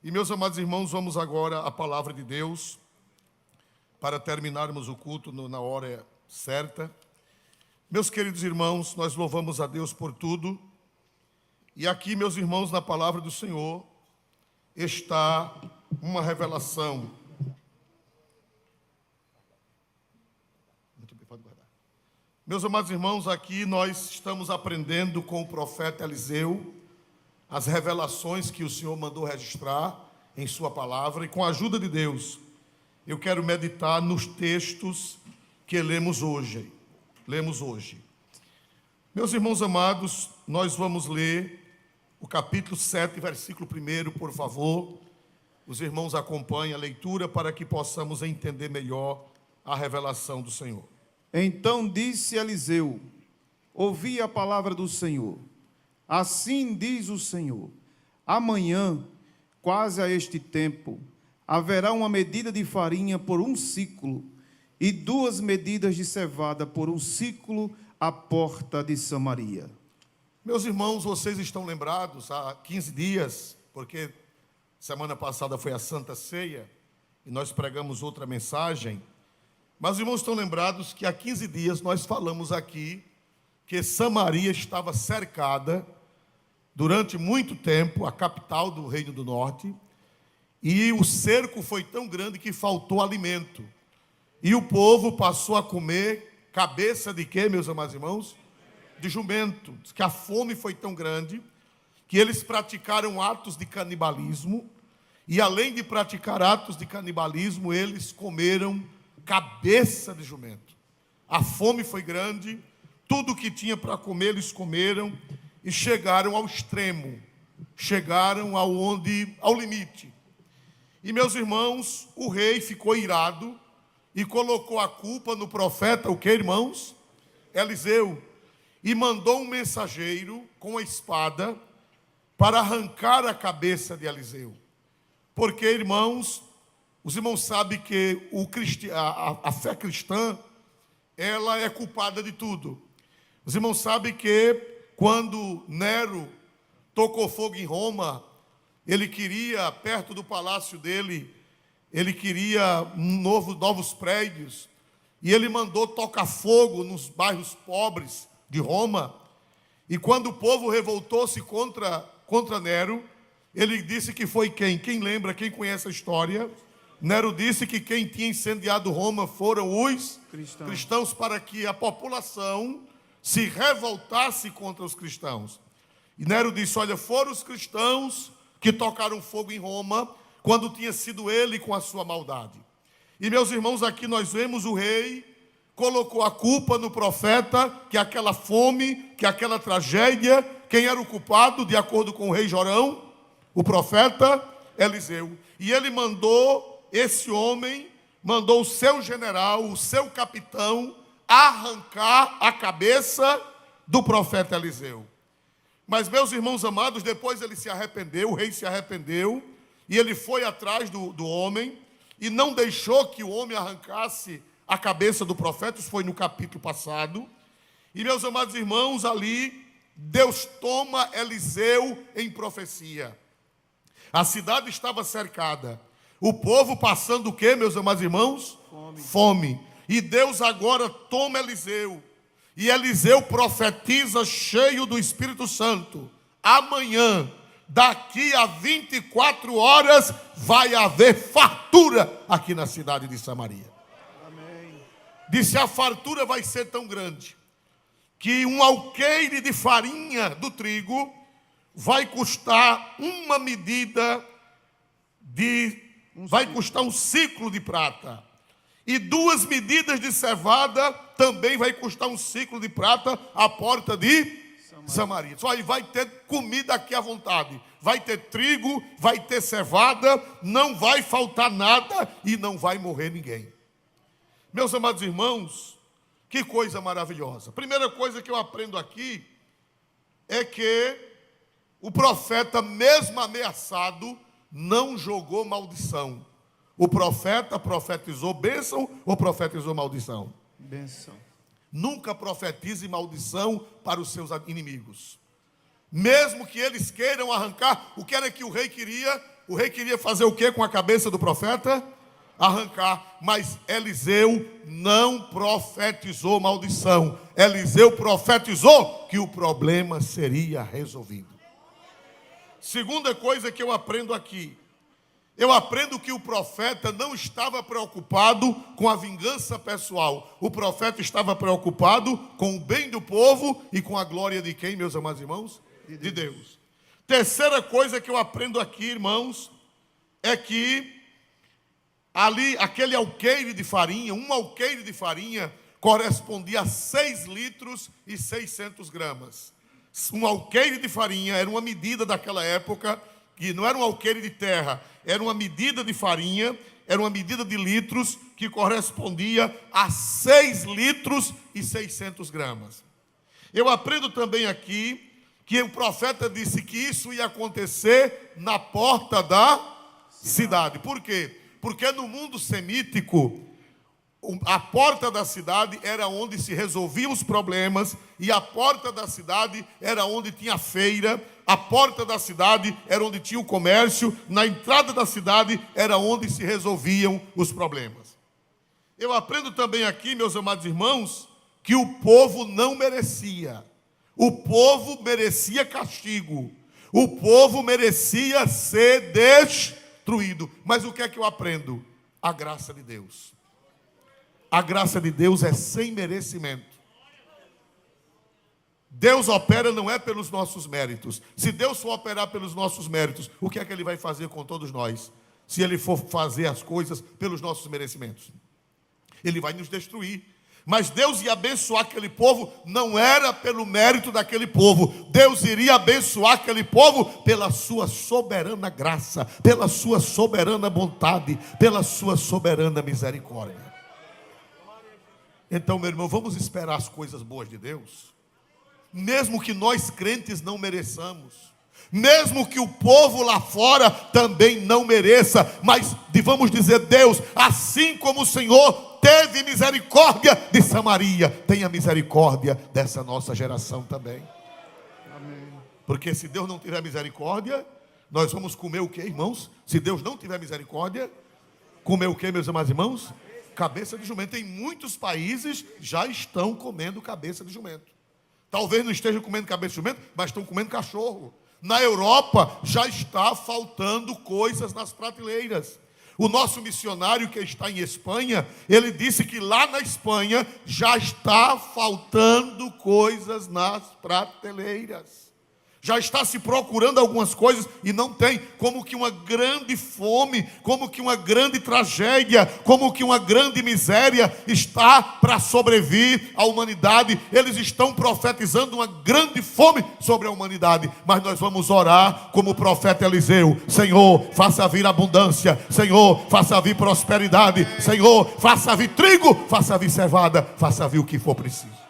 E, meus amados irmãos, vamos agora à palavra de Deus, para terminarmos o culto na hora certa. Meus queridos irmãos, nós louvamos a Deus por tudo. E aqui, meus irmãos, na palavra do Senhor, está uma revelação. Meus amados irmãos, aqui nós estamos aprendendo com o profeta Eliseu as revelações que o Senhor mandou registrar em sua palavra, e com a ajuda de Deus, eu quero meditar nos textos que lemos hoje. Meus irmãos amados, nós vamos ler o capítulo 7, versículo 1, por favor. Os irmãos acompanhem a leitura para que possamos entender melhor a revelação do Senhor. Então disse Eliseu: ouvi a palavra do Senhor. Assim diz o Senhor: amanhã, quase a este tempo, haverá uma medida de farinha por 1 siclo, e 2 medidas de cevada por 1 siclo à porta de Samaria. Meus irmãos, vocês estão lembrados, há 15 dias, porque semana passada foi a Santa Ceia, e nós pregamos outra mensagem, mas os irmãos estão lembrados que há 15 dias nós falamos aqui que Samaria estava cercada durante muito tempo, a capital do Reino do Norte, e o cerco foi tão grande que faltou alimento. E o povo passou a comer cabeça de quê, meus amados irmãos? De jumento. Diz que a fome foi tão grande que eles praticaram atos de canibalismo, e além de praticar atos de canibalismo, eles comeram cabeça de jumento. A fome foi grande, tudo que tinha para comer eles comeram, e chegaram ao extremo, chegaram ao limite. E, meus irmãos, o rei ficou irado e colocou a culpa no profeta, o que, irmãos? Eliseu. E mandou um mensageiro com a espada para arrancar a cabeça de Eliseu. Porque, irmãos, os irmãos sabem que a fé cristã, ela é culpada de tudo. Os irmãos sabem que quando Nero tocou fogo em Roma, ele queria, perto do palácio dele, ele queria novos prédios, e ele mandou tocar fogo nos bairros pobres de Roma. E quando o povo revoltou-se contra Nero, ele disse que foi quem? Quem lembra, quem conhece a história? Nero disse que quem tinha incendiado Roma foram os cristãos, para que a população se revoltasse contra os cristãos. E Nero disse: olha, foram os cristãos que tocaram fogo em Roma, quando tinha sido ele com a sua maldade. E, meus irmãos, aqui nós vemos o rei colocou a culpa no profeta, que aquela fome, que aquela tragédia, quem era o culpado, de acordo com o rei Jorão? O profeta Eliseu. E ele mandou esse homem, mandou o seu general, o seu capitão, arrancar a cabeça do profeta Eliseu. Mas, meus irmãos amados, depois ele se arrependeu, o rei se arrependeu, e ele foi atrás do homem, e não deixou que o homem arrancasse a cabeça do profeta. Isso foi no capítulo passado. E, meus amados irmãos, ali, Deus toma Eliseu em profecia. A cidade estava cercada, o povo passando o quê, meus amados irmãos? Fome. E Deus agora toma Eliseu, e Eliseu profetiza cheio do Espírito Santo: amanhã, daqui a 24 horas, vai haver fartura aqui na cidade de Samaria. Amém. Disse: a fartura vai ser tão grande, que um alqueire de farinha do trigo vai custar uma medida vai custar 1 siclo de prata. E 2 medidas de cevada também vai custar 1 siclo de prata à porta de Samaria. Só aí vai ter comida aqui à vontade. Vai ter trigo, vai ter cevada, não vai faltar nada e não vai morrer ninguém. Meus amados irmãos, que coisa maravilhosa. Primeira coisa que eu aprendo aqui é que o profeta, mesmo ameaçado, não jogou maldição. O profeta profetizou bênção ou profetizou maldição? Bênção. Nunca profetize maldição para os seus inimigos. Mesmo que eles queiram arrancar, o que era que o rei queria? O rei queria fazer o que com a cabeça do profeta? Arrancar. Mas Eliseu não profetizou maldição. Eliseu profetizou que o problema seria resolvido. Segunda coisa que eu aprendo aqui. Eu aprendo que o profeta não estava preocupado com a vingança pessoal. O profeta estava preocupado com o bem do povo e com a glória de quem, meus amados irmãos? De Deus. Terceira coisa que eu aprendo aqui, irmãos, é que ali, aquele alqueire de farinha, um alqueire de farinha correspondia a 6 litros e 600 gramas. Um alqueire de farinha era uma medida daquela época, que não era um alqueire de terra, era uma medida de farinha, era uma medida de litros, que correspondia a 6 litros e 600 gramas. Eu aprendo também aqui que o profeta disse que isso ia acontecer na porta da cidade. Por quê? Porque no mundo semítico, a porta da cidade era onde se resolviam os problemas, e a porta da cidade era onde tinha feira, a porta da cidade era onde tinha o comércio, na entrada da cidade era onde se resolviam os problemas. Eu aprendo também aqui, meus amados irmãos, que o povo não merecia. O povo merecia castigo. O povo merecia ser destruído. Mas o que é que eu aprendo? A graça de Deus. A graça de Deus é sem merecimento. Deus opera não é pelos nossos méritos. Se Deus for operar pelos nossos méritos, o que é que Ele vai fazer com todos nós? Se Ele for fazer as coisas pelos nossos merecimentos, Ele vai nos destruir. Mas Deus ia abençoar aquele povo, não era pelo mérito daquele povo. Deus iria abençoar aquele povo pela sua soberana graça, pela sua soberana bondade, pela sua soberana misericórdia. Então, meu irmão, vamos esperar as coisas boas de Deus, mesmo que nós crentes não mereçamos, mesmo que o povo lá fora também não mereça, mas vamos dizer: Deus, assim como o Senhor teve misericórdia de Samaria, tenha misericórdia dessa nossa geração também. Amém. Porque se Deus não tiver misericórdia, nós vamos comer o que, irmãos? Se Deus não tiver misericórdia, comer o que, meus amados irmãos? Cabeça de jumento. Em muitos países já estão comendo cabeça de jumento. Talvez não estejam comendo cabeça de jumento, mas estão comendo cachorro. Na Europa já está faltando coisas nas prateleiras. O nosso missionário que está em Espanha, ele disse que lá na Espanha já está faltando coisas nas prateleiras. Já está se procurando algumas coisas e não tem. Como que uma grande fome, como que uma grande tragédia, como que uma grande miséria está para sobrevir à humanidade. Eles estão profetizando uma grande fome sobre a humanidade. Mas nós vamos orar como o profeta Eliseu: Senhor, faça vir abundância. Senhor, faça vir prosperidade. Senhor, faça vir trigo, faça vir cevada, faça vir o que for preciso.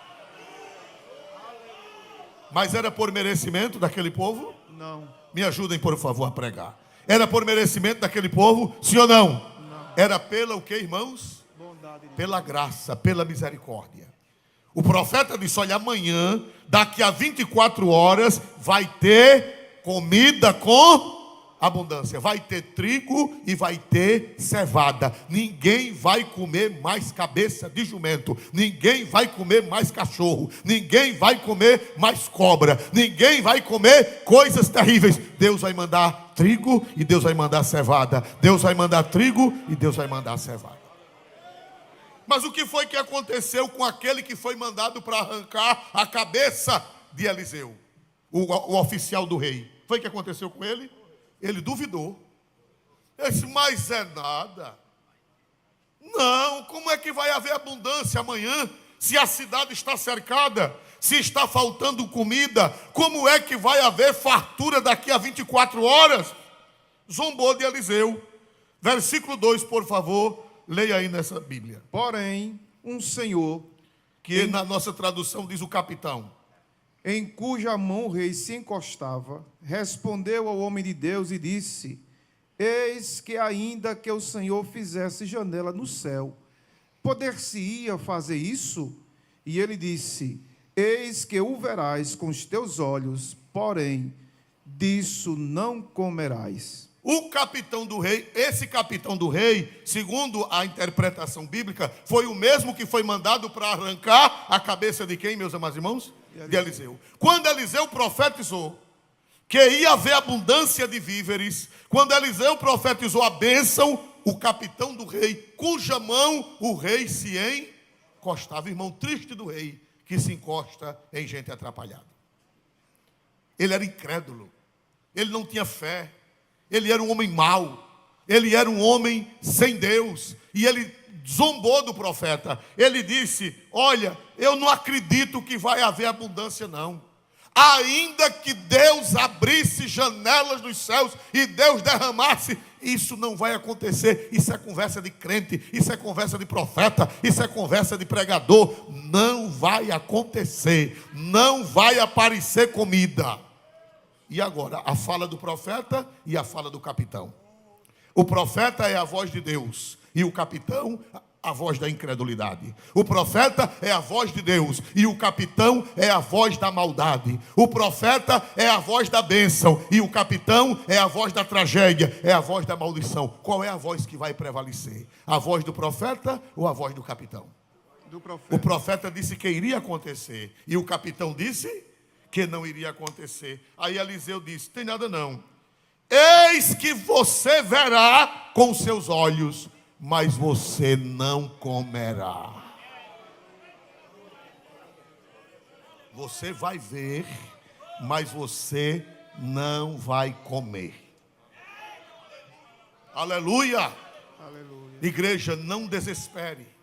Mas era por merecimento daquele povo? Não. Me ajudem, por favor, a pregar. Era por merecimento daquele povo? Sim ou não? Não. Era pela o que, irmãos? Bondade de Pela graça, pela misericórdia. O profeta disse: olha, amanhã, daqui a 24 horas, vai ter comida com abundância. Vai ter trigo e vai ter cevada. Ninguém vai comer mais cabeça de jumento. Ninguém vai comer mais cachorro. Ninguém vai comer mais cobra. Ninguém vai comer coisas terríveis. Deus vai mandar trigo e Deus vai mandar cevada. Deus vai mandar trigo e Deus vai mandar cevada. Mas o que foi que aconteceu com aquele que foi mandado para arrancar a cabeça de Eliseu? O oficial do rei. Foi o que aconteceu com ele? Ele duvidou. Ele disse: mas é nada. Não, como é que vai haver abundância amanhã, se a cidade está cercada, se está faltando comida? Como é que vai haver fartura daqui a 24 horas? Zombou de Eliseu. Versículo 2, por favor, leia aí nessa Bíblia. Porém, um senhor, Que na nossa tradução diz o capitão, em cuja mão o rei se encostava, respondeu ao homem de Deus e disse: eis que ainda que o Senhor fizesse janela no céu, poder-se-ia fazer isso? E ele disse: eis que o verás com os teus olhos, porém disso não comerás. O capitão do rei, esse capitão do rei, segundo a interpretação bíblica, foi o mesmo que foi mandado para arrancar a cabeça de quem, meus amados irmãos? De Eliseu. Quando Eliseu profetizou que ia haver abundância de víveres, quando Eliseu profetizou a bênção, o capitão do rei, cuja mão o rei se encostava, irmão triste do rei, que se encosta em gente atrapalhada. Ele era incrédulo, ele não tinha fé, ele era um homem mau, ele era um homem sem Deus, e ele zombou do profeta. Ele disse: olha, eu não acredito que vai haver abundância não. Ainda que Deus abrisse janelas dos céus e Deus derramasse, isso não vai acontecer. Isso é conversa de crente, isso é conversa de profeta, isso é conversa de pregador. Não vai acontecer, não vai aparecer comida. E agora, a fala do profeta e a fala do capitão. O profeta é a voz de Deus e o capitão a voz da incredulidade. O profeta é a voz de Deus e o capitão é a voz da maldade. O profeta é a voz da bênção e o capitão é a voz da tragédia, é a voz da maldição. Qual é a voz que vai prevalecer? A voz do profeta ou a voz do capitão? Do profeta. O profeta disse que iria acontecer e o capitão disse que não iria acontecer. Aí Eliseu disse: tem nada não. Eis que você verá com seus olhos, mas você não comerá. Você vai ver, mas você não vai comer. Aleluia! Aleluia. Igreja, não desespere.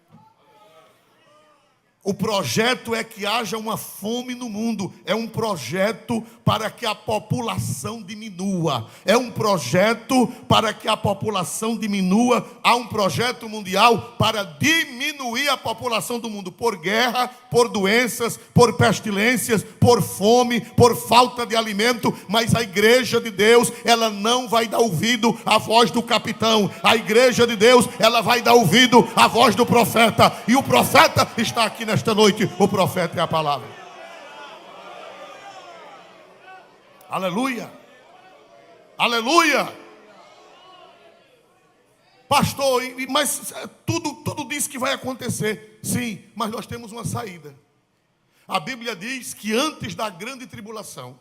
O projeto é que haja uma fome no mundo. É um projeto para que a população diminua. É um projeto para que a população diminua. Há um projeto mundial para diminuir a população do mundo. Por guerra, por doenças, por pestilências, por fome, por falta de alimento. Mas a igreja de Deus, ela não vai dar ouvido à voz do capitão. A igreja de Deus, ela vai dar ouvido à voz do profeta. E o profeta está aqui nesta noite. O profeta é a palavra. Aleluia. Aleluia. Pastor, mas tudo diz que vai acontecer. Sim, mas nós temos uma saída. A Bíblia diz que antes da grande tribulação,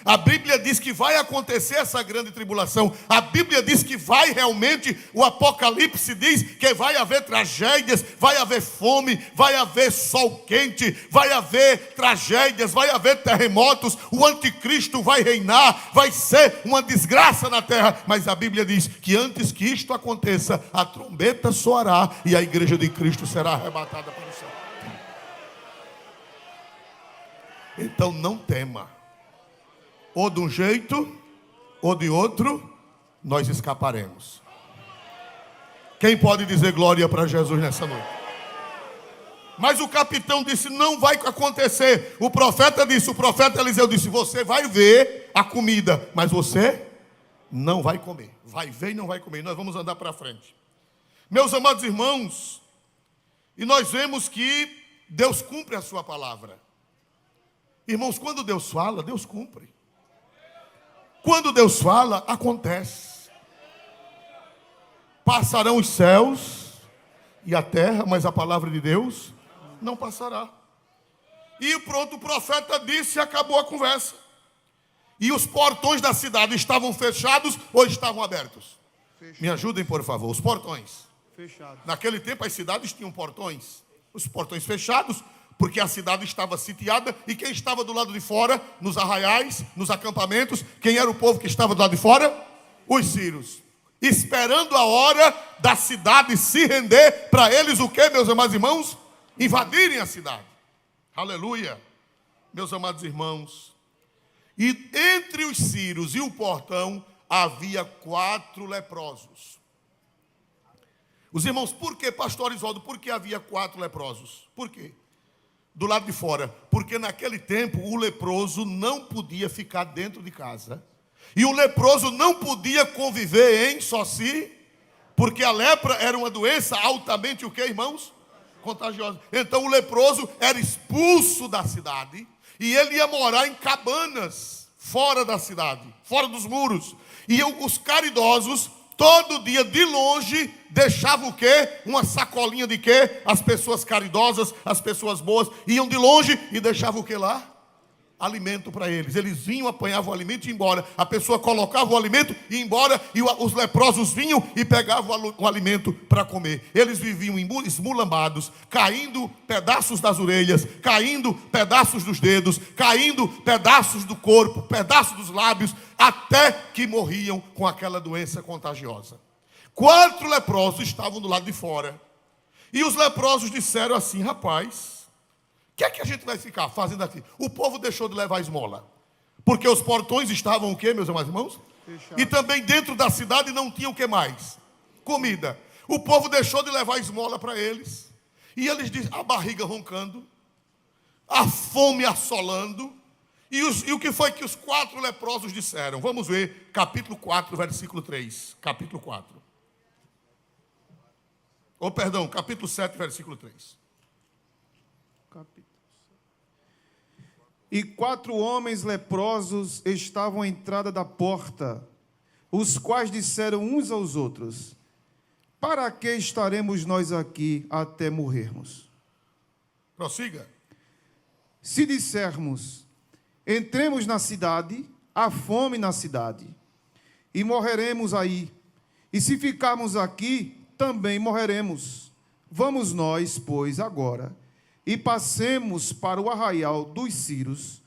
a Bíblia diz que vai acontecer essa grande tribulação. A Bíblia diz que vai realmente, o Apocalipse diz que vai haver tragédias, vai haver fome, vai haver sol quente, vai haver tragédias, vai haver terremotos, o anticristo vai reinar, vai ser uma desgraça na terra. Mas a Bíblia diz que antes que isto aconteça, a trombeta soará e a igreja de Cristo será arrebatada para o céu. Então não tema. Ou de um jeito, ou de outro, nós escaparemos. Quem pode dizer glória para Jesus nessa noite? Mas o capitão disse: não vai acontecer. O profeta Eliseu disse: você vai ver a comida, mas você não vai comer. Vai ver e não vai comer. Nós vamos andar para frente. Meus amados irmãos, e nós vemos que Deus cumpre a sua palavra. Irmãos, quando Deus fala, Deus cumpre. Quando Deus fala, acontece. Passarão os céus e a terra, mas a palavra de Deus não passará. E pronto, o profeta disse e acabou a conversa. E os portões da cidade estavam fechados ou estavam abertos? Fechado. Me ajudem, por favor, os portões. Fechado. Naquele tempo as cidades tinham portões. Os portões fechados, porque a cidade estava sitiada. E quem estava do lado de fora, nos arraiais, nos acampamentos, quem era o povo que estava do lado de fora? Os sírios. Esperando a hora da cidade se render, para eles o que, meus amados irmãos? Invadirem a cidade. Aleluia. Meus amados irmãos, e entre os sírios e o portão havia 4 leprosos. Os irmãos, por que, pastor Isoldo, por que havia 4 leprosos? Por quê? Do lado de fora, porque naquele tempo o leproso não podia ficar dentro de casa. E o leproso não podia conviver em só si, porque a lepra era uma doença altamente o que, irmãos? Contagiosa. Então o leproso era expulso da cidade e ele ia morar em cabanas. fora da cidade, fora dos muros. E os caridosos, todo dia, de longe, deixavam o quê? Uma sacolinha de quê? As pessoas caridosas, as pessoas boas, iam de longe e deixavam o quê lá? Alimento para eles. Eles vinham, apanhavam o alimento e iam embora. A pessoa colocava o alimento e ia embora. E os leprosos vinham e pegavam o alimento para comer. Eles viviam esmulambados, caindo pedaços das orelhas, caindo pedaços dos dedos, caindo pedaços do corpo, pedaços dos lábios, até que morriam com aquela doença contagiosa. 4 leprosos estavam do lado de fora. E os leprosos disseram assim: rapaz, o que é que a gente vai ficar fazendo aqui? O povo deixou de levar esmola, porque os portões estavam o quê, meus amados irmãos? Fechado. E também dentro da cidade não tinha o que mais? Comida. O povo deixou de levar esmola para eles. E eles dizem, a barriga roncando, a fome assolando. E o que foi que os 4 leprosos disseram? Vamos ver, capítulo 4, versículo 3. Capítulo 4. Capítulo 7, versículo 3. E 4 homens leprosos estavam à entrada da porta, os quais disseram uns aos outros: para que estaremos nós aqui até morrermos? Prossiga. Se dissermos, entremos na cidade, há fome na cidade, e morreremos aí. E se ficarmos aqui, também morreremos. Vamos nós, pois, agora, e passemos para o arraial dos Círios.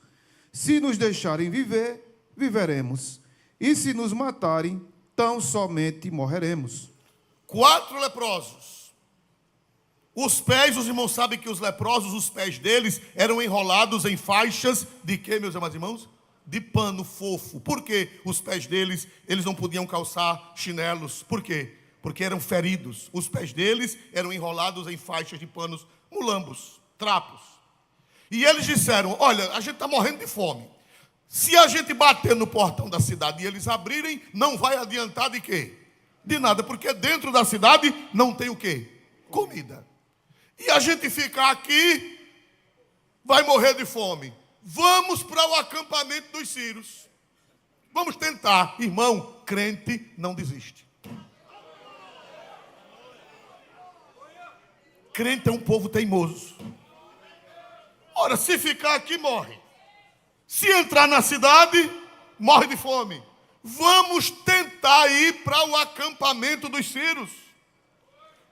Se nos deixarem viver, viveremos. E se nos matarem, tão somente morreremos. 4 leprosos. Os pés, os irmãos sabem que os leprosos, os pés deles eram enrolados em faixas de quê, meus amados irmãos? De pano fofo. Por quê? Os pés deles, eles não podiam calçar chinelos. Por quê? Porque eram feridos. Os pés deles eram enrolados em faixas de panos mulambos, trapos. E eles disseram, olha, a gente está morrendo de fome. Se a gente bater no portão da cidade e eles abrirem, não vai adiantar de quê? De nada, porque dentro da cidade não tem o quê? Comida. E a gente ficar aqui, vai morrer de fome. Vamos para o acampamento dos Círios. Vamos tentar. Irmão, crente não desiste. Crente é um povo teimoso. Ora, se ficar aqui, morre. Se entrar na cidade, morre de fome. Vamos tentar ir para o acampamento dos Círios.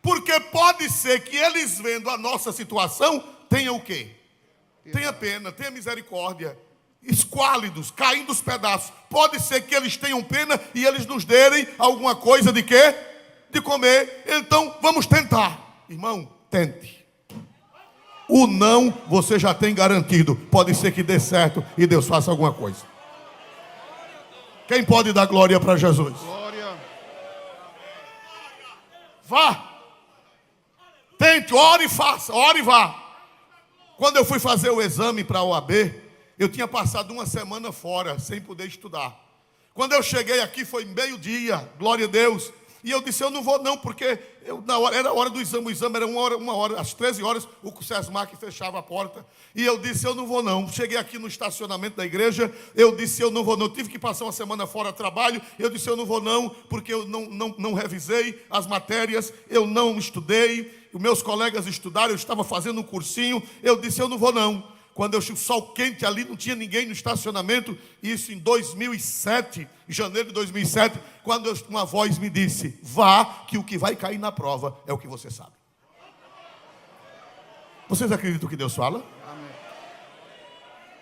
Porque pode ser que eles, vendo a nossa situação, tenham o quê? Tenha pena, tenha misericórdia. Esquálidos, caindo os pedaços. Pode ser que eles tenham pena e eles nos derem alguma coisa de quê? De comer. Então, vamos tentar. Irmão, tente. O não você já tem garantido. Pode ser que dê certo e Deus faça alguma coisa. Quem pode dar glória para Jesus? Glória. Vá. Tente, ore e faça, ore e vá. Quando eu fui fazer o exame para a OAB, eu tinha passado uma semana fora, sem poder estudar. Quando eu cheguei aqui, foi meio-dia, glória a Deus. E eu disse, eu não vou não, porque era a hora do exame, o exame era uma hora, às 13 horas, o SESMAC fechava a porta. E eu disse, eu não vou não. Cheguei aqui no estacionamento da igreja, eu disse, eu não vou não. Eu tive que passar uma semana fora a trabalho, eu disse, eu não vou não, porque eu não revisei as matérias, eu não estudei, os meus colegas estudaram, eu estava fazendo um cursinho, eu disse, eu não vou não. Quando eu tinha o sol quente ali, não tinha ninguém no estacionamento, isso em 2007, em janeiro de 2007, quando uma voz me disse, vá, que o que vai cair na prova é o que você sabe. Vocês acreditam que Deus fala? Amém.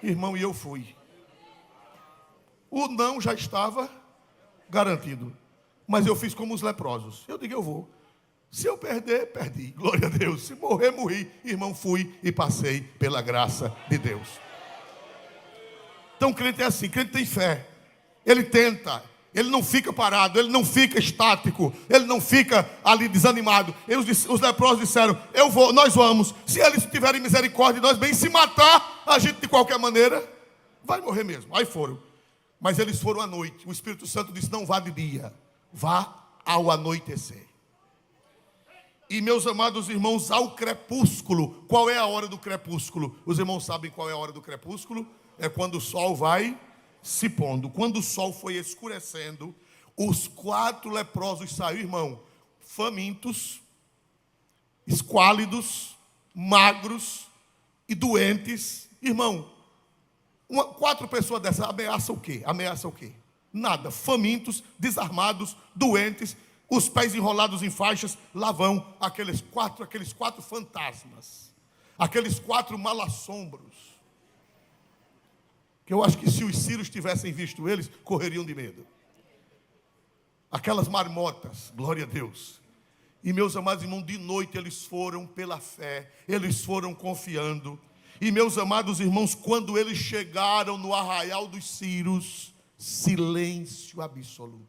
Irmão, e eu fui. O não já estava garantido, mas eu fiz como os leprosos. Eu digo, eu vou. Se eu perder, perdi, glória a Deus. Se morrer, morri. Irmão, fui e passei pela graça de Deus. Então, crente é assim, crente tem fé. Ele tenta, ele não fica parado, ele não fica estático, ele não fica ali desanimado. Os leprosos disseram, eu vou, nós vamos. Se eles tiverem misericórdia de nós, bem, se matar, a gente de qualquer maneira vai morrer mesmo. Aí foram. Mas eles foram à noite. O Espírito Santo disse, não vá de dia, vá ao anoitecer. E meus amados irmãos, ao crepúsculo. Qual é a hora do crepúsculo? Os irmãos sabem qual é a hora do crepúsculo? É quando o sol vai se pondo, quando o sol foi escurecendo, os 4 leprosos saíram, irmão, famintos, esquálidos, magros e doentes. Irmão, 4 pessoas dessas ameaça o quê? Ameaça o quê? Nada. Famintos, desarmados, doentes, os pés enrolados em faixas. Lá vão aqueles quatro fantasmas, aqueles 4 malassombros, que eu acho que se os sírios tivessem visto eles, correriam de medo. Aquelas marmotas, glória a Deus. E meus amados irmãos, de noite eles foram pela fé, eles foram confiando. E meus amados irmãos, quando eles chegaram no arraial dos sírios, silêncio absoluto.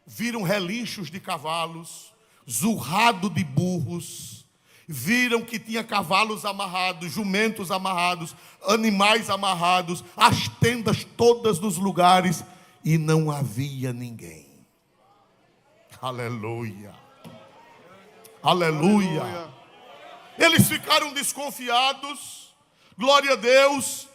Viram relinchos de cavalos, zurrado de burros, viram que tinha cavalos amarrados, jumentos amarrados, animais amarrados, as tendas todas nos lugares, e não havia ninguém. Aleluia. Aleluia. Aleluia. Eles ficaram desconfiados, glória a Deus.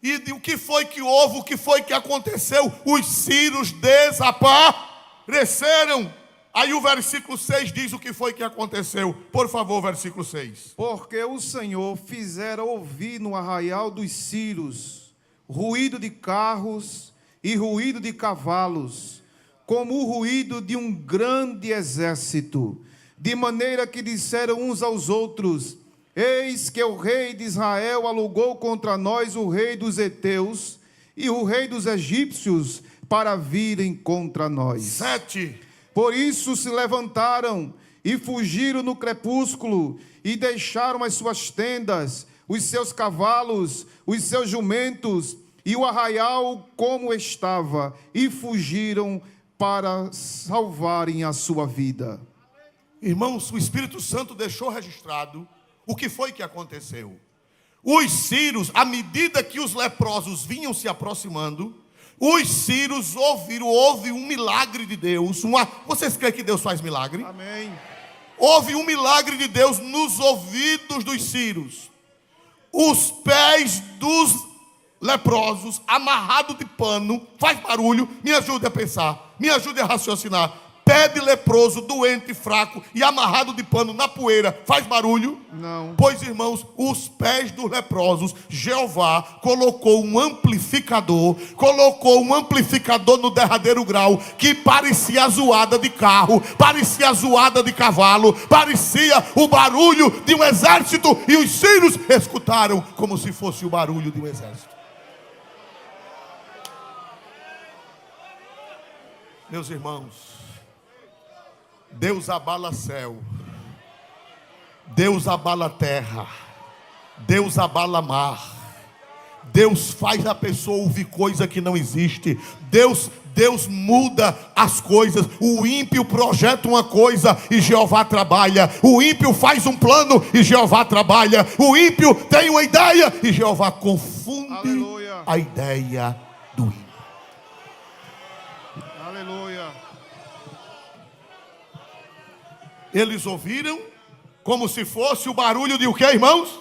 E o que foi que houve, o que foi que aconteceu? Os sírios desapareceram. Aí o versículo 6 diz o que foi que aconteceu. Por favor, versículo 6. Porque o Senhor fizera ouvir no arraial dos sírios ruído de carros e ruído de cavalos, como o ruído de um grande exército, de maneira que disseram uns aos outros: eis que o rei de Israel alugou contra nós o rei dos heteus e o rei dos egípcios para virem contra nós. 7. Por isso se levantaram e fugiram no crepúsculo e deixaram as suas tendas, os seus cavalos, os seus jumentos e o arraial como estava, e fugiram para salvarem a sua vida. Irmãos, o Espírito Santo deixou registrado o que foi que aconteceu. Os sírios, à medida que os leprosos vinham se aproximando, os sírios houve um milagre de Deus. Vocês creem que Deus faz milagre? Amém. Houve um milagre de Deus nos ouvidos dos sírios. Os pés dos leprosos, amarrados de pano, faz barulho. Me ajude a pensar, me ajude a raciocinar. Pé de leproso, doente, fraco e amarrado de pano na poeira, faz barulho? Não. Pois, irmãos, os pés dos leprosos, Jeová colocou um amplificador no derradeiro grau, que parecia a zoada de carro, parecia a zoada de cavalo, parecia o barulho de um exército, e os sírios escutaram como se fosse o barulho de um exército. Meus irmãos, Deus abala céu, Deus abala terra, Deus abala mar, Deus faz a pessoa ouvir coisa que não existe, Deus muda as coisas. O ímpio projeta uma coisa e Jeová trabalha, o ímpio faz um plano e Jeová trabalha, o ímpio tem uma ideia e Jeová confunde Aleluia. a ideia do ímpio. Aleluia. Eles ouviram como se fosse o barulho de o quê, irmãos?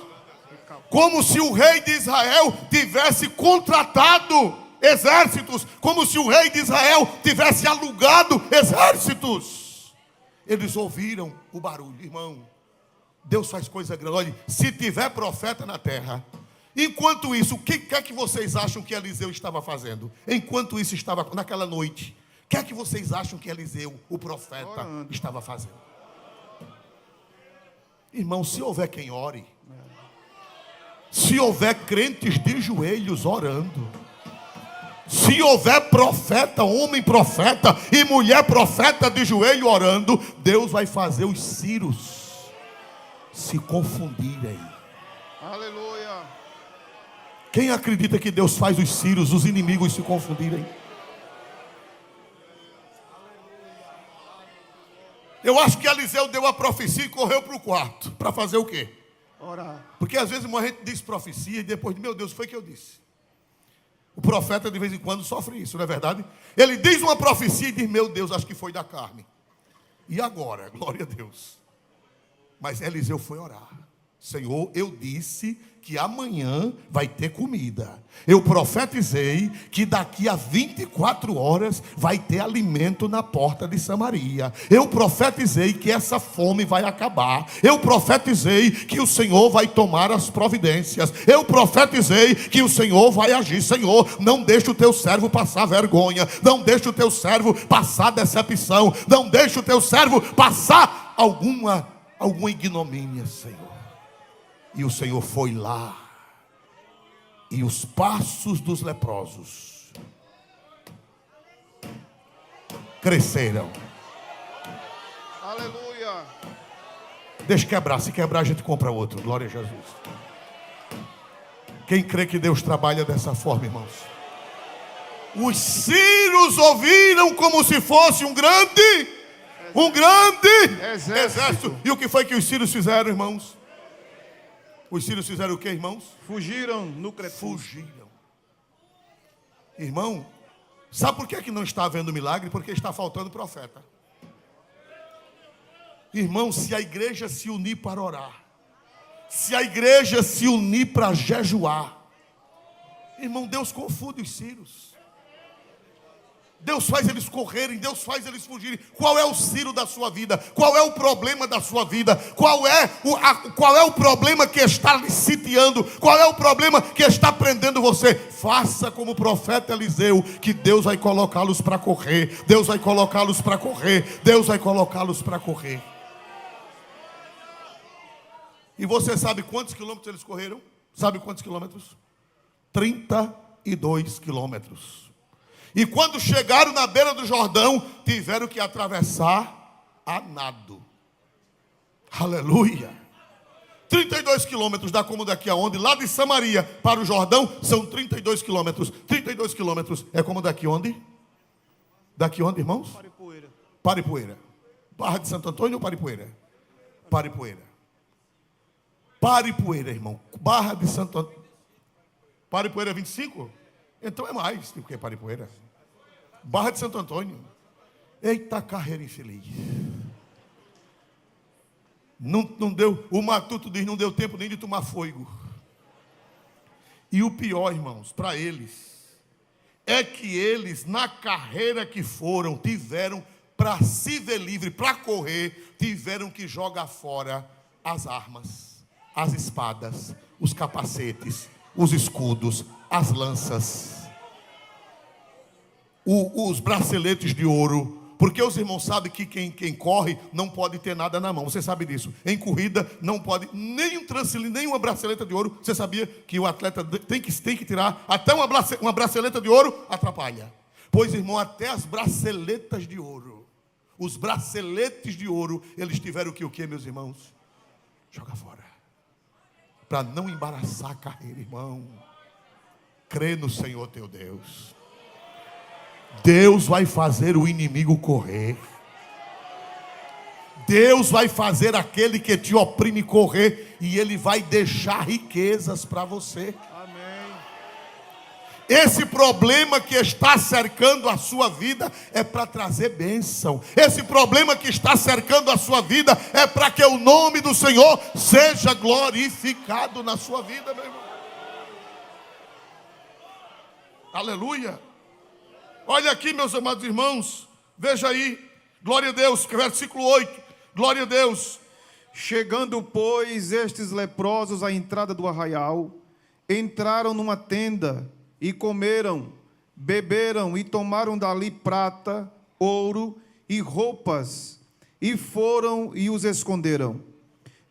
Como se o rei de Israel tivesse contratado exércitos, como se o rei de Israel tivesse alugado exércitos. Eles ouviram o barulho, irmão. Deus faz coisa grande. Olha, se tiver profeta na terra, enquanto isso, o que é que vocês acham que Eliseu estava fazendo? Enquanto isso estava naquela noite, o que é que vocês acham que Eliseu, o profeta, estava fazendo? Irmão, se houver quem ore, se houver crentes de joelhos orando, se houver profeta, homem profeta e mulher profeta de joelho orando, Deus vai fazer os sírios se confundirem. Aleluia. Quem acredita que Deus faz os sírios, os inimigos se confundirem? Eu acho que Eliseu deu a profecia e correu para o quarto. Para fazer o quê? Orar. Porque às vezes a gente diz profecia e depois, meu Deus, foi o que eu disse. O profeta de vez em quando sofre isso, não é verdade? Ele diz uma profecia e diz, meu Deus, acho que foi da carne. E agora? Glória a Deus. Mas Eliseu foi orar. Senhor, eu disse que amanhã vai ter comida. Eu profetizei que daqui a 24 horas vai ter alimento na porta de Samaria. Eu profetizei que essa fome vai acabar. Eu profetizei que o Senhor vai tomar as providências. Eu profetizei que o Senhor vai agir. Senhor, não deixe o teu servo passar vergonha. Não deixe o teu servo passar decepção. Não deixe o teu servo passar alguma ignomínia, Senhor. E o Senhor foi lá, e os passos dos leprosos cresceram. Aleluia. Deixa quebrar, se quebrar a gente compra outro. Glória a Jesus. Quem crê que Deus trabalha dessa forma, irmãos? Os sírios ouviram como se fosse um grande exército. E o que foi que os sírios fizeram, irmãos? Os sírios fizeram o que, irmãos? Fugiram no crepúsculo. Fugiram. Irmão, sabe por que não está havendo milagre? Porque está faltando profeta. Irmão, se a igreja se unir para orar, se a igreja se unir para jejuar, irmão, Deus confunde os sírios. Deus faz eles correrem, Deus faz eles fugirem. Qual é o Ciro da sua vida? Qual é o problema da sua vida? Qual é o problema que está lhe sitiando? Qual é o problema que está prendendo você? Faça como o profeta Eliseu, que Deus vai colocá-los para correr. Deus vai colocá-los para correr. Deus vai colocá-los para correr. E você sabe quantos quilômetros eles correram? Sabe quantos quilômetros? 32 quilômetros. E quando chegaram na beira do Jordão, tiveram que atravessar a nado. Aleluia. 32 quilômetros dá como daqui aonde? Lá de Samaria para o Jordão são 32 quilômetros. 32 quilômetros é como daqui onde? Daqui onde, irmãos? Paripoeira. Paripoeira. Barra de Santo Antônio ou Paripoeira? Paripoeira. Paripoeira, irmão. Barra de Santo Antônio. Paripoeira é 25? Então é mais do que Paripoeira. Barra de Santo Antônio. Eita carreira infeliz. Não deu, o Matuto diz, não deu tempo nem de tomar fôlego. E o pior, irmãos, para eles, é que eles, na carreira que foram, tiveram, para se ver livre, para correr, tiveram que jogar fora as armas, as espadas, os capacetes, os escudos, as lanças, os braceletes de ouro, porque os irmãos sabem que quem corre não pode ter nada na mão. Você sabe disso. Em corrida não pode nem um trancelim, nem uma braceleta de ouro. Você sabia que o atleta tem que tirar até uma braceleta de ouro? Atrapalha. Pois, irmão, até as braceletas de ouro, os braceletes de ouro, eles tiveram que o quê, meus irmãos? Joga fora. Para não embaraçar a carreira, irmão. Crê no Senhor teu Deus. Deus vai fazer o inimigo correr. Deus vai fazer aquele que te oprime correr. E Ele vai deixar riquezas para você. Amém. Esse problema que está cercando a sua vida é para trazer bênção. Esse problema que está cercando a sua vida é para que o nome do Senhor seja glorificado na sua vida, meu irmão. Aleluia. Olha aqui, meus amados irmãos, veja aí, glória a Deus, versículo 8, glória a Deus. Chegando, pois, estes leprosos à entrada do arraial, entraram numa tenda e comeram, beberam e tomaram dali prata, ouro e roupas, e foram e os esconderam.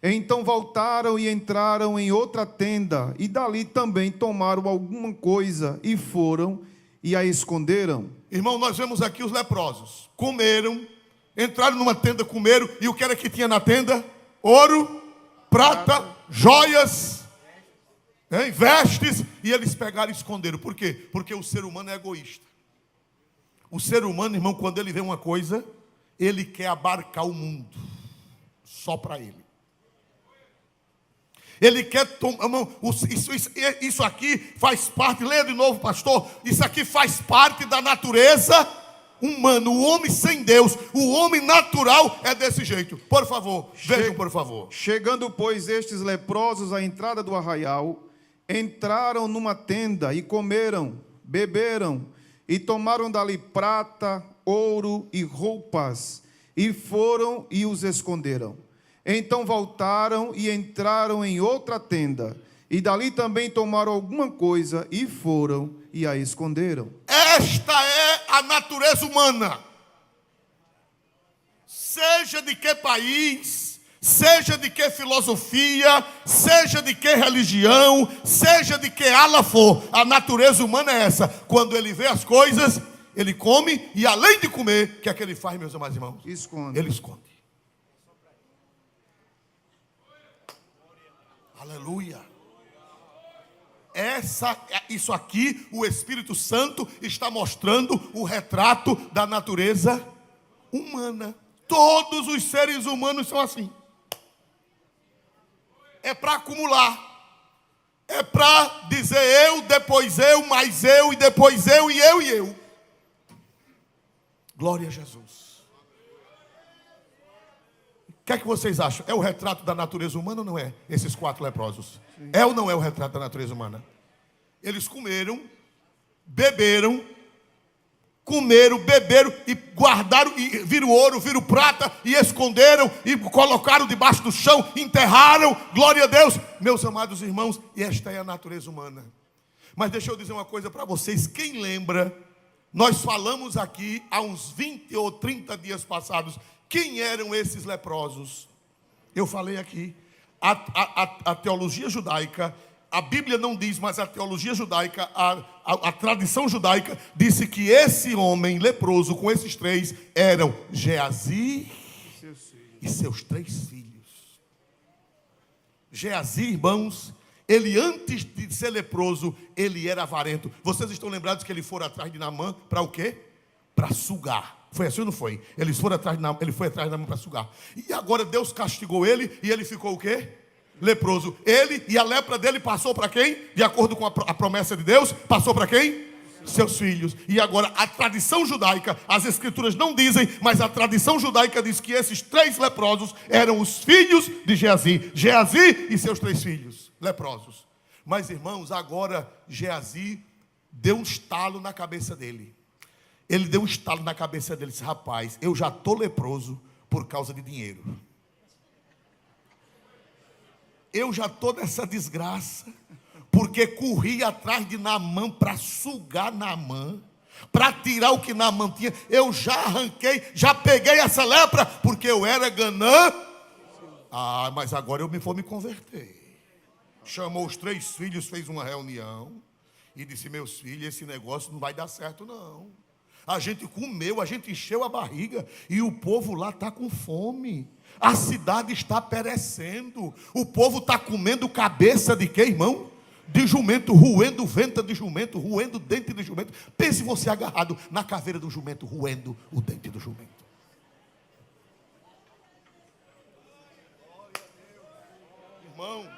Então voltaram e entraram em outra tenda, e dali também tomaram alguma coisa, e foram e a esconderam. Irmão, nós vemos aqui os leprosos. Comeram, entraram numa tenda, comeram. E o que era que tinha na tenda? Ouro, prata, joias, vestes. E eles pegaram e esconderam. Por quê? Porque o ser humano é egoísta. O ser humano, irmão, quando ele vê uma coisa, ele quer abarcar o mundo. Só para ele. Ele quer tomar, isso aqui faz parte, leia de novo, pastor, isso aqui faz parte da natureza humano, o homem sem Deus, o homem natural é desse jeito. Por favor, vejam por favor. Chegando, pois, estes leprosos à entrada do arraial, entraram numa tenda e comeram, beberam, e tomaram dali prata, ouro e roupas, e foram e os esconderam. Então voltaram e entraram em outra tenda, e dali também tomaram alguma coisa, e foram e a esconderam. Esta é a natureza humana. Seja de que país, seja de que filosofia, seja de que religião, seja de que ala for, a natureza humana é essa. Quando ele vê as coisas, ele come, e além de comer, o que é que ele faz, meus amados irmãos? Esconde. Ele esconde. Aleluia. Isso aqui, o Espírito Santo está mostrando o retrato da natureza humana. Todos os seres humanos são assim. É para acumular. É para dizer eu, depois eu, mais eu, e depois eu, e eu, e eu. Glória a Jesus. O que é que vocês acham? É o retrato da natureza humana ou não é? Esses 4 leprosos. Sim. É ou não é o retrato da natureza humana? Eles comeram, beberam, e guardaram, e viram ouro, viram prata, e esconderam, e colocaram debaixo do chão, enterraram, glória a Deus. Meus amados irmãos, e esta é a natureza humana. Mas deixa eu dizer uma coisa para vocês, quem lembra, nós falamos aqui há uns 20 ou 30 dias passados, quem eram esses leprosos? Eu falei aqui, a teologia judaica, a Bíblia não diz, mas a teologia judaica, a tradição judaica, disse que esse homem leproso, com esses 3, eram Geazi e seus 3 filhos. Geazi, irmãos, ele antes de ser leproso, ele era avarento. Vocês estão lembrados que ele foi atrás de Naamã para o quê? Para sugar. Foi assim ou não foi? Ele foi atrás de Naamã para sugar. E agora Deus castigou ele e ele ficou o quê? Leproso. Ele e a lepra dele passou para quem? De acordo com a promessa de Deus, passou para quem? Seus filhos. E agora a tradição judaica, as escrituras não dizem, mas a tradição judaica diz que esses 3 leprosos eram os filhos de Geazi. Geazi e seus 3 filhos leprosos. Mas irmãos, agora Geazi deu um estalo na cabeça dele. Ele deu um estalo na cabeça dele, disse: rapaz, eu já estou leproso por causa de dinheiro. Eu já estou nessa desgraça, porque corri atrás de Naamã para sugar Naamã, para tirar o que Naamã tinha. Eu já arranquei, já peguei essa lepra, porque eu era ganã. Mas agora eu vou me converter. Chamou os 3 filhos, fez uma reunião e disse: meus filhos, esse negócio não vai dar certo não. A gente comeu, a gente encheu a barriga e o povo lá está com fome. A cidade está perecendo. O povo está comendo cabeça de quê, irmão? De jumento, roendo venta de jumento, roendo dente de jumento. Pense você agarrado na caveira do jumento, roendo o dente do jumento. Irmão,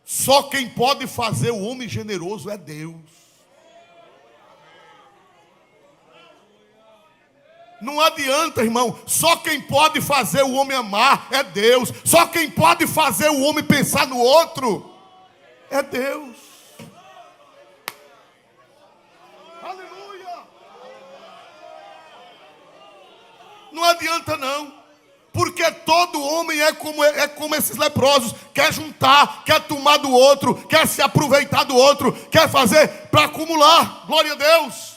só quem pode fazer o homem generoso é Deus. Não adianta, irmão. Só quem pode fazer o homem amar é Deus. Só quem pode fazer o homem pensar no outro é Deus. Aleluia. Não adianta não. Porque todo homem é como esses leprosos. Quer juntar, quer tomar do outro, quer se aproveitar do outro, quer fazer para acumular. Glória a Deus.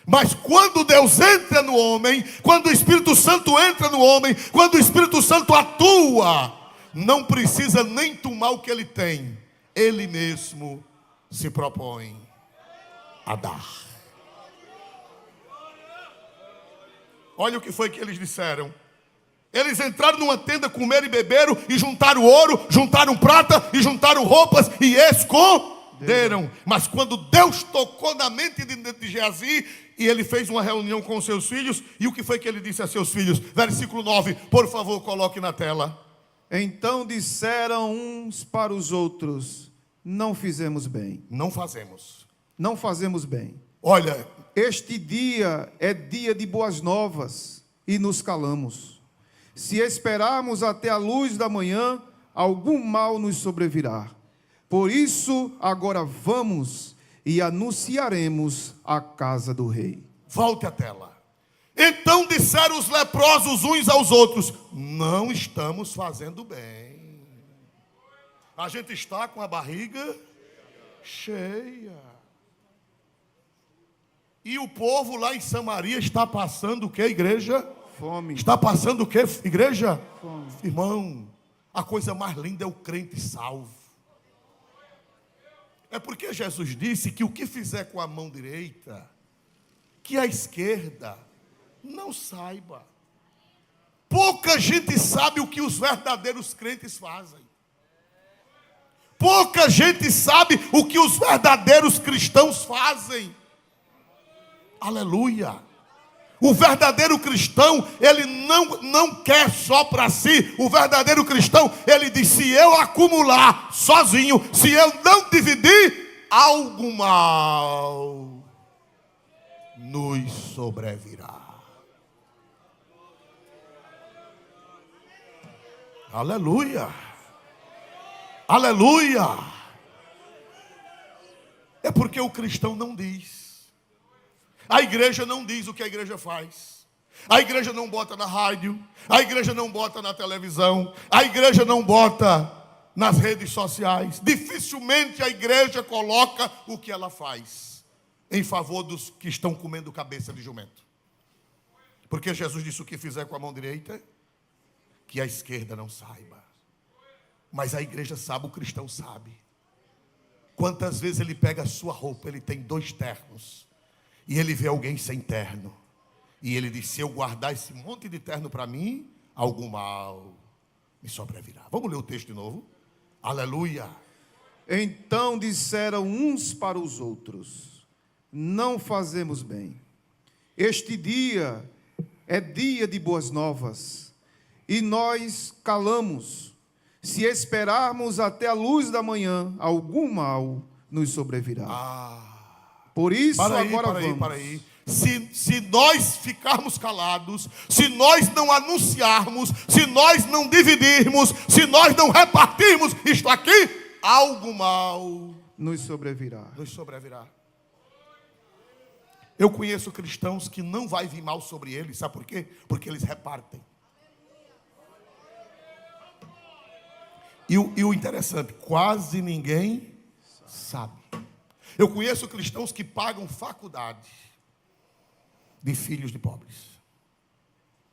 Mas quando Deus entra no homem, quando o Espírito Santo entra no homem, quando o Espírito Santo atua, não precisa nem tomar o que ele tem. Ele mesmo se propõe a dar. Olha o que foi que eles disseram. Eles entraram numa tenda, comeram e beberam, e juntaram ouro, juntaram prata, e juntaram roupas, e esconderam. Mas quando Deus tocou na mente de Geazi, e ele fez uma reunião com seus filhos, e o que foi que ele disse a seus filhos? Versículo 9, por favor, coloque na tela. Então disseram uns para os outros: não fizemos bem. Não fazemos. Não fazemos bem. Olha, Este dia é dia de boas novas e nos calamos. Se esperarmos até a luz da manhã, algum mal nos sobrevirá. Por isso, agora vamos e anunciaremos a casa do rei. Volte à tela. Então disseram os leprosos uns aos outros: não estamos fazendo bem. A gente está com a barriga cheia. E o povo lá em Samaria está passando o que, igreja? Fome. Está passando o que, igreja? Fome. Irmão, a coisa mais linda é o crente salvo. É porque Jesus disse que o que fizer com a mão direita, que a esquerda não saiba. Pouca gente sabe o que os verdadeiros crentes fazem. Pouca gente sabe o que os verdadeiros cristãos fazem. Aleluia. O verdadeiro cristão, ele não quer só para si. O verdadeiro cristão, ele diz: se eu acumular sozinho, se eu não dividir, algo mal nos sobrevirá. Aleluia. Aleluia. É porque o cristão não diz. A igreja não diz o que a igreja faz. A igreja não bota na rádio. A igreja não bota na televisão. A igreja não bota nas redes sociais. Dificilmente a igreja coloca o que ela faz em favor dos que estão comendo cabeça de jumento. Porque Jesus disse: o que fizer com a mão direita, que a esquerda não saiba. Mas a igreja sabe, o cristão sabe. Quantas vezes ele pega a sua roupa, ele tem 2 ternos, e ele vê alguém sem terno, e ele diz: se eu guardar esse monte de terno para mim, algum mal me sobrevirá. Vamos ler o texto de novo? Aleluia. Então disseram uns para os outros: não fazemos bem. Este dia é dia de boas novas, e nós calamos. Se esperarmos até a luz da manhã, algum mal nos sobrevirá. Por isso, agora vamos. Para aí. Se nós ficarmos calados, se nós não anunciarmos, se nós não dividirmos, se nós não repartirmos isto aqui, algo mal nos sobrevirá. Eu conheço cristãos que não vai vir mal sobre eles, sabe por quê? Porque eles repartem. E o interessante, quase ninguém sabe. Eu conheço cristãos que pagam faculdade de filhos de pobres.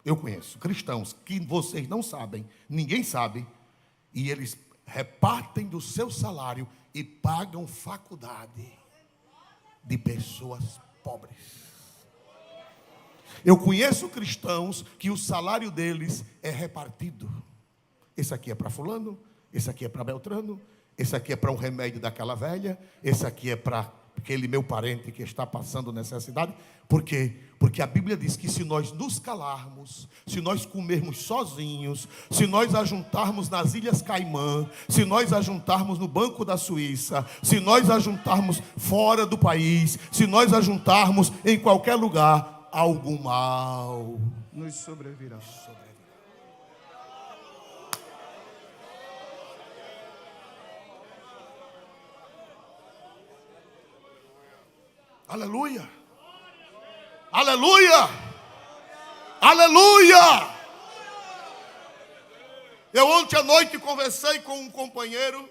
Eu conheço cristãos que vocês não sabem, ninguém sabe, e eles repartem do seu salário e pagam faculdade de pessoas pobres. Eu conheço cristãos que o salário deles é repartido. Esse aqui é para fulano, esse aqui é para Beltrano, esse aqui é para um remédio daquela velha, esse aqui é para aquele meu parente que está passando necessidade. Por quê? Porque a Bíblia diz que se nós nos calarmos, se nós comermos sozinhos, se nós ajuntarmos nas Ilhas Caimã, se nós ajuntarmos no Banco da Suíça, se nós ajuntarmos fora do país, se nós ajuntarmos em qualquer lugar, algo mal nos sobrevirá. Aleluia. Aleluia. Aleluia. Eu ontem à noite conversei com um companheiro,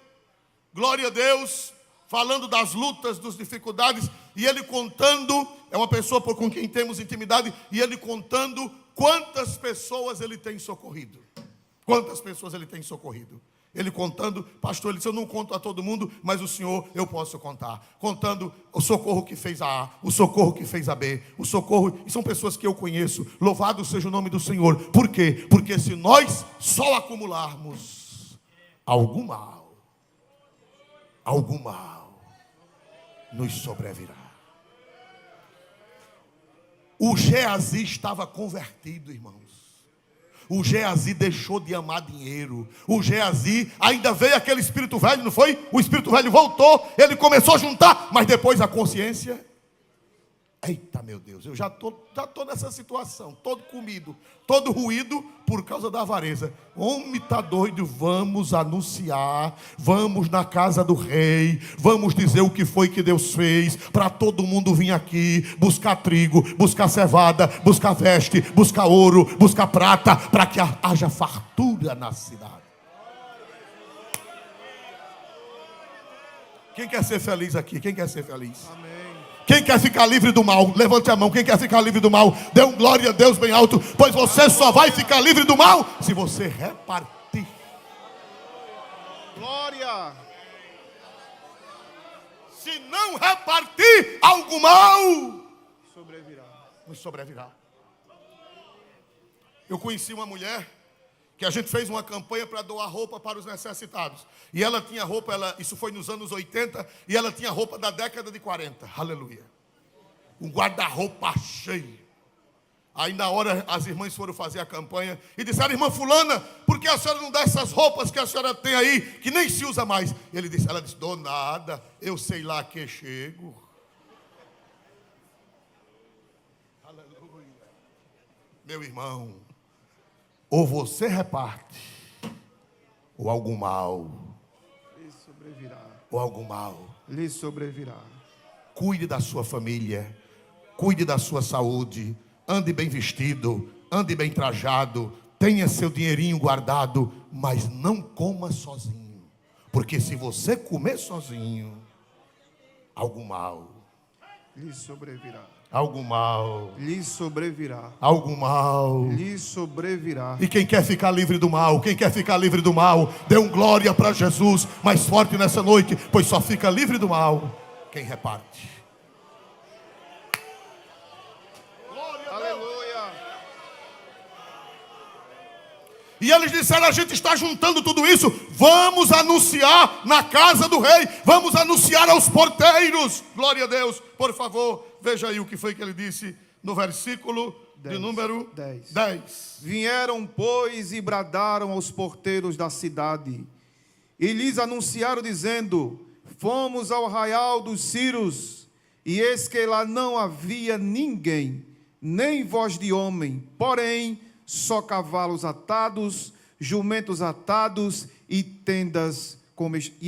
glória a Deus, falando das lutas, das dificuldades, e ele contando, é uma pessoa com quem temos intimidade, e ele contando quantas pessoas ele tem socorrido. Quantas pessoas ele tem socorrido. Ele contando, pastor, ele disse: eu não conto a todo mundo, mas o senhor eu posso contar. Contando o socorro que fez a A, o socorro que fez a B, o socorro, e são pessoas que eu conheço. Louvado seja o nome do Senhor. Por quê? Porque se nós só acumularmos algum mal nos sobrevirá. O Geazi estava convertido, irmãos. O Geazi deixou de amar dinheiro. O Geazi, ainda veio aquele espírito velho, não foi? O espírito velho voltou, ele começou a juntar, mas depois a consciência Eita, meu Deus, eu já tô nessa situação, todo comido, todo ruído por causa da avareza. Homem tá doido, vamos anunciar, vamos na casa do rei, vamos dizer o que foi que Deus fez, para todo mundo vir aqui, buscar trigo, buscar cevada, buscar veste, buscar ouro, buscar prata, para que haja fartura na cidade. Quem quer ser feliz aqui? Quem quer ser feliz? Amém. Quem quer ficar livre do mal? Levante a mão. Quem quer ficar livre do mal? Dê um glória a Deus bem alto. Pois você só vai ficar livre do mal se você repartir. Glória. Se não repartir, algo mal nos sobrevirá. Eu conheci uma mulher que a gente fez uma campanha para doar roupa para os necessitados. E ela tinha roupa, isso foi nos anos 80, e ela tinha roupa da década de 40. Aleluia. Um guarda-roupa cheio. Aí na hora as irmãs foram fazer a campanha e disseram: irmã fulana, por que a senhora não dá essas roupas que a senhora tem aí, que nem se usa mais? Ela disse: dou nada, eu sei lá que chego. Aleluia. Meu irmão, ou você reparte, ou algum mal lhe sobrevirá. Ou algum mal Lhe sobrevirá. Cuide da sua família, cuide da sua saúde, ande bem vestido, ande bem trajado, tenha seu dinheirinho guardado, mas não coma sozinho, porque se você comer sozinho, algo mal lhe sobrevirá. Algo mal Lhe sobrevirá. Algo mal Lhe sobrevirá. E quem quer ficar livre do mal, quem quer ficar livre do mal, dê um glória para Jesus mais forte nessa noite, pois só fica livre do mal quem reparte. Aleluia. E eles disseram: a gente está juntando tudo isso, vamos anunciar na casa do rei, vamos anunciar aos porteiros. Glória a Deus. Por favor, veja aí o que foi que ele disse no versículo de número 10. Vieram, pois, e bradaram aos porteiros da cidade, e lhes anunciaram, dizendo: fomos ao arraial dos Círios, e eis que lá não havia ninguém, nem voz de homem, porém só cavalos atados, jumentos atados e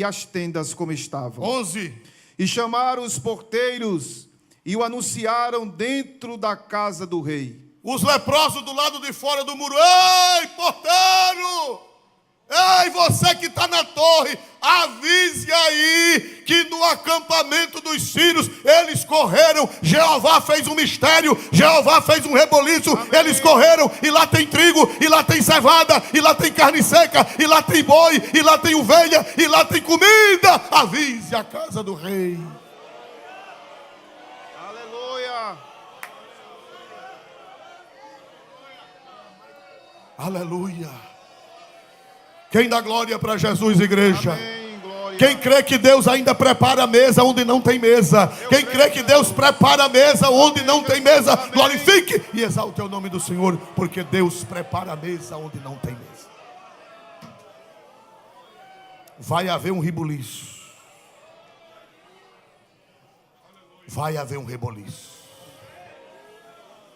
as tendas como estavam. 11. E chamaram os porteiros e o anunciaram dentro da casa do rei. Os leprosos do lado de fora do muro: ei, porteiro! Ei, você que está na torre, avise aí que no acampamento dos sírios eles correram. Jeová fez um mistério, Jeová fez um reboliço. Amém. Eles correram e lá tem trigo, e lá tem cevada, e lá tem carne seca, e lá tem boi, e lá tem ovelha, e lá tem comida. Avise a casa do rei. Aleluia. Aleluia. Quem dá glória para Jesus, igreja? Amém, glória. Quem crê que Deus ainda prepara a mesa onde não tem mesa? Quem crê que Deus prepara a mesa onde não tem mesa? Glorifique e exalte o nome do Senhor, porque Deus prepara a mesa onde não tem mesa. Vai haver um rebuliço. Vai haver um reboliço.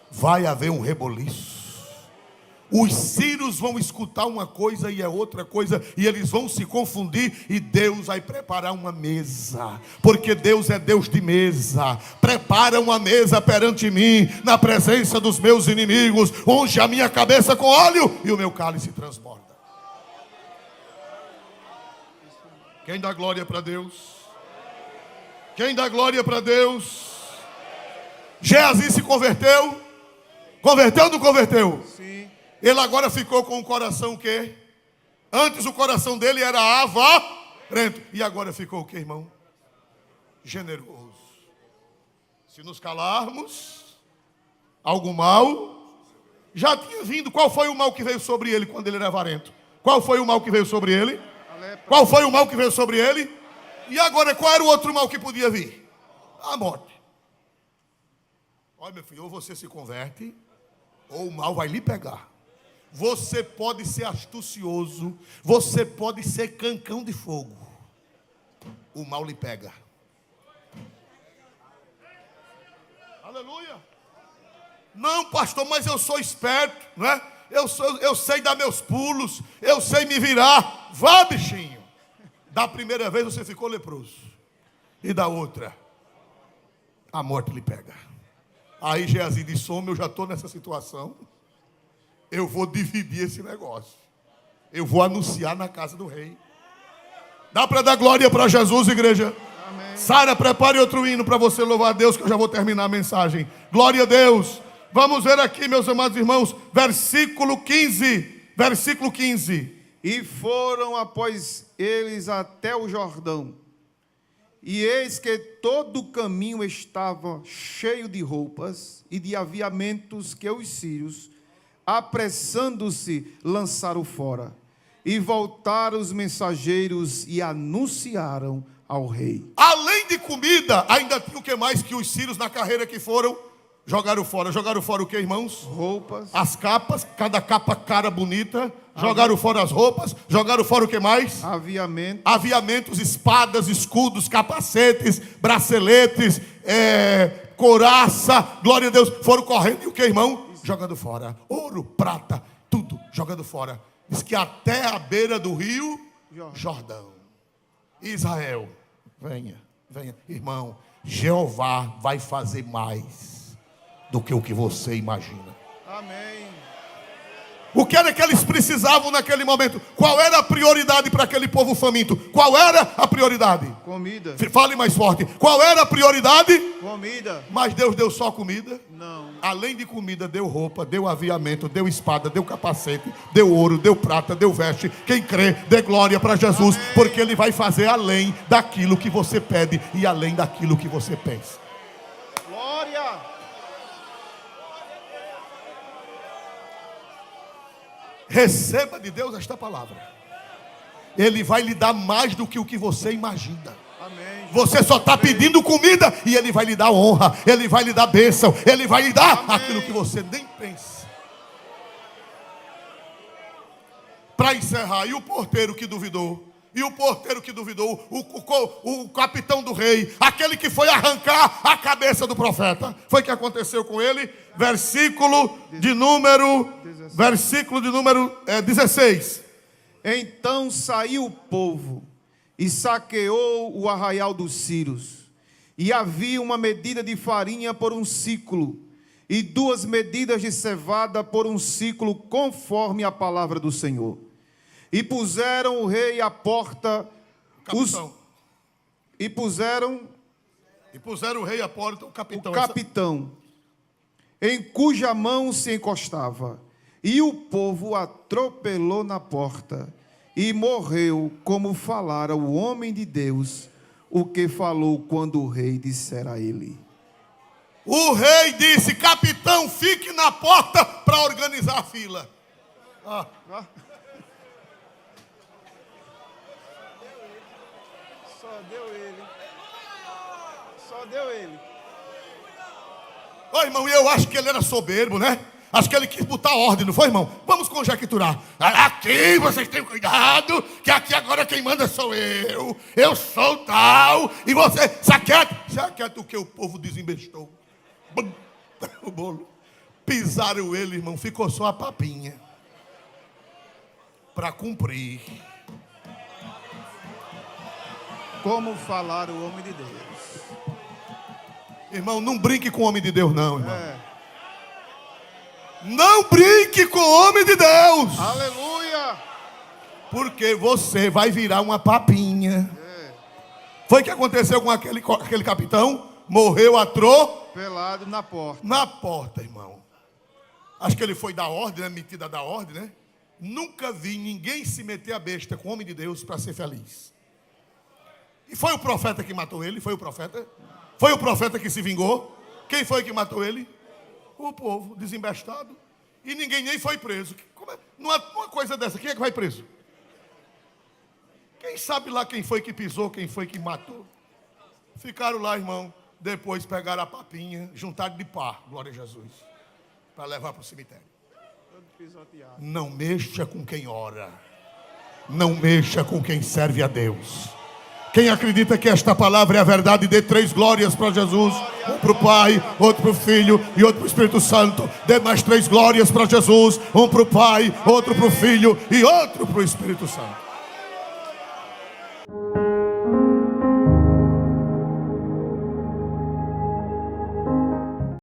Vai haver um reboliço. Os sírios vão escutar uma coisa e é outra coisa, e eles vão se confundir, e Deus vai preparar uma mesa, porque Deus é Deus de mesa. Prepara uma mesa perante mim, na presença dos meus inimigos, unge a minha cabeça com óleo e o meu cálice transborda. Quem dá glória para Deus? Quem dá glória para Deus? Geazi se converteu? Converteu ou não converteu? Sim. Ele agora ficou com o coração o quê? Antes o coração dele era avarento. E agora ficou o quê, irmão? Generoso. Se nos calarmos, algo mal já tinha vindo. Qual foi o mal que veio sobre ele quando ele era avarento? Qual foi o mal que veio sobre ele? Qual foi o mal que veio sobre ele? E agora qual era o outro mal que podia vir? A morte. Olha, meu filho, ou você se converte, ou o mal vai lhe pegar. Você pode ser astucioso, você pode ser cancão de fogo, o mal lhe pega. Aleluia. Não, pastor, mas eu sou esperto, não é? Eu sei dar meus pulos, eu sei me virar. Vá, bichinho. Da primeira vez você ficou leproso. E da outra, a morte lhe pega. Aí Geazi disse: homem, eu já estou nessa situação. Eu vou dividir esse negócio. Eu vou anunciar na casa do rei. Dá para dar glória para Jesus, igreja? Amém. Sara, prepare outro hino para você louvar a Deus, que eu já vou terminar a mensagem. Glória a Deus. Vamos ver aqui, meus amados irmãos, versículo 15. Versículo 15. E foram após eles até o Jordão. E eis que todo o caminho estava cheio de roupas e de aviamentos que os sírios, apressando-se, lançaram fora. E voltaram os mensageiros e anunciaram ao rei. Além de comida, ainda tinha o que mais que os sírios na carreira que foram? Jogaram fora. Jogaram fora o que, irmãos? Roupas. As capas, cada capa cara bonita. Jogaram fora as roupas. Jogaram fora o que mais? Aviamentos. Aviamentos, espadas, escudos, capacetes, braceletes, couraça. Glória a Deus. Foram correndo e o que, irmão? Jogando fora. Ouro, prata, tudo jogando fora. Diz que até a beira do rio Jordão. Israel, venha, venha. Irmão, Jeová vai fazer mais do que o que você imagina. Amém. O que era que eles precisavam naquele momento? Qual era a prioridade para aquele povo faminto? Qual era a prioridade? Comida. Fale mais forte. Qual era a prioridade? Comida. Mas Deus deu só comida? Não. Além de comida, deu roupa, deu aviamento, deu espada, deu capacete, deu ouro, deu prata, deu veste. Quem crê, dê glória para Jesus. Amém. Porque Ele vai fazer além daquilo que você pede e além daquilo que você pensa. Glória. Receba de Deus esta palavra. Ele vai lhe dar mais do que o que você imagina. Amém. Você só está pedindo comida e Ele vai lhe dar honra, Ele vai lhe dar bênção, Ele vai lhe dar Amém. aquilo que você nem pensa. Para encerrar, e o porteiro que duvidou? E o porteiro que duvidou, o capitão do rei, aquele que foi arrancar a cabeça do profeta. Foi o que aconteceu com ele. Versículo de número 16. Então saiu o povo e saqueou o arraial dos sírios. E havia uma medida de farinha por um ciclo, e 2 medidas de cevada por um ciclo, conforme a palavra do Senhor. E puseram o rei à porta. E puseram o rei à porta, o capitão, em cuja mão se encostava. E o povo atropelou na porta, e morreu, como falara o homem de Deus, o que falou quando o rei dissera a ele. O rei disse: capitão, fique na porta para organizar a fila. Só deu ele. Ô, irmão, eu acho que ele era soberbo, né? Acho que ele quis botar ordem, não foi, irmão? Vamos conjecturar. Aqui vocês tenham cuidado, que aqui agora quem manda sou eu. Eu sou tal. E você, se aquieta o que o povo desembestou. Bum, o bolo. Pisaram ele, irmão, ficou só a papinha. Para cumprir. Como falar o homem de Deus. Irmão, não brinque com o homem de Deus, não, irmão. Não brinque com o homem de Deus. Aleluia. Porque você vai virar uma papinha. Foi o que aconteceu com aquele capitão? Morreu pelado na porta. Na porta, irmão. Acho que ele foi dar ordem, né? Metida da ordem, né? Nunca vi ninguém se meter a besta com o homem de Deus para ser feliz. E foi o profeta que matou ele? Foi o profeta? Foi o profeta que se vingou? Quem foi que matou ele? O povo, desembestado. E ninguém nem foi preso. Numa coisa dessa, quem é que vai preso? Quem sabe lá quem foi que pisou, quem foi que matou? Ficaram lá, irmão. Depois pegaram a papinha, juntaram de pá, glória a Jesus, para levar para o cemitério. Não mexa com quem ora. Não mexa com quem serve a Deus. Quem acredita que esta palavra é a verdade, dê 3 glórias para Jesus. Um para o Pai, outro para o Filho e outro para o Espírito Santo. Dê mais 3 glórias para Jesus. Um para o Pai, outro para o Filho e outro para o Espírito Santo.